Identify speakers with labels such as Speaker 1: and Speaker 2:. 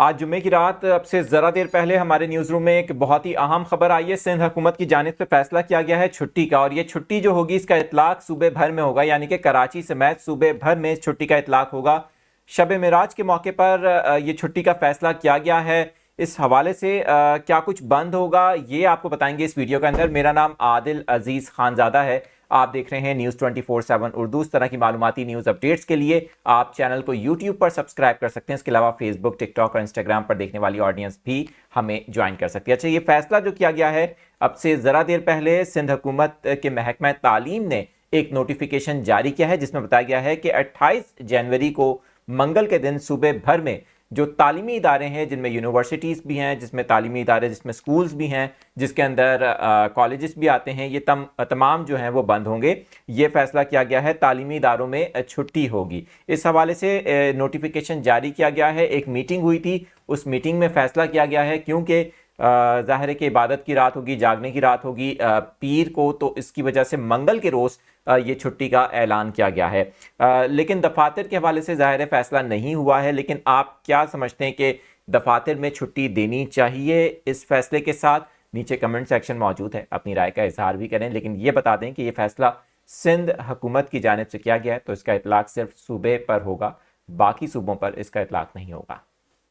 Speaker 1: آج جمعے کی رات اب سے ذرا دیر پہلے ہمارے نیوز روم میں ایک بہت ہی اہم خبر آئی ہے۔ سندھ حکومت کی جانب سے فیصلہ کیا گیا ہے چھٹی کا، اور یہ چھٹی جو ہوگی اس کا اطلاق صوبے بھر میں ہوگا، یعنی کہ کراچی سمیت صوبے بھر میں اس چھٹی کا اطلاق ہوگا۔ شب معراج کے موقع پر یہ چھٹی کا فیصلہ کیا گیا ہے۔ اس حوالے سے کیا کچھ بند ہوگا یہ آپ کو بتائیں گے اس ویڈیو کے اندر۔ میرا نام عادل عزیز خانزادہ ہے، آپ دیکھ رہے ہیں نیوز 24/7 اردو۔ اس طرح کی معلوماتی نیوز اپڈیٹس کے لیے آپ چینل کو یوٹیوب پر سبسکرائب کر سکتے ہیں، اس کے علاوہ فیس بک، ٹک ٹاک اور انسٹاگرام پر دیکھنے والی آڈینس بھی ہمیں جوائن کر سکتی ہے۔ اچھا، یہ فیصلہ جو کیا گیا ہے اب سے ذرا دیر پہلے سندھ حکومت کے محکمہ تعلیم نے ایک نوٹیفیکیشن جاری کیا ہے، جس میں بتایا گیا ہے کہ 28 جنوری کو منگل کے دن صوبے بھر میں جو تعلیمی ادارے ہیں، جن میں یونیورسٹیز بھی ہیں، جس میں تعلیمی ادارے، جس میں سکولز بھی ہیں، جس کے اندر کالجز بھی آتے ہیں، یہ تمام جو ہیں وہ بند ہوں گے۔ یہ فیصلہ کیا گیا ہے، تعلیمی اداروں میں چھٹی ہوگی۔ اس حوالے سے نوٹیفیکیشن جاری کیا گیا ہے۔ ایک میٹنگ ہوئی تھی، اس میٹنگ میں فیصلہ کیا گیا ہے، کیونکہ ظاہر ہے کہ عبادت کی رات ہوگی، جاگنے کی رات ہوگی پیر کو، تو اس کی وجہ سے منگل کے روز یہ چھٹی کا اعلان کیا گیا ہے۔ لیکن دفاتر کے حوالے سے ظاہر ہے فیصلہ نہیں ہوا ہے، لیکن آپ کیا سمجھتے ہیں کہ دفاتر میں چھٹی دینی چاہیے اس فیصلے کے ساتھ؟ نیچے کمنٹ سیکشن موجود ہے، اپنی رائے کا اظہار بھی کریں، لیکن یہ بتا دیں کہ یہ فیصلہ سندھ حکومت کی جانب سے کیا گیا ہے، تو اس کا اطلاق صرف صوبے پر ہوگا، باقی صوبوں پر اس کا اطلاق نہیں ہوگا۔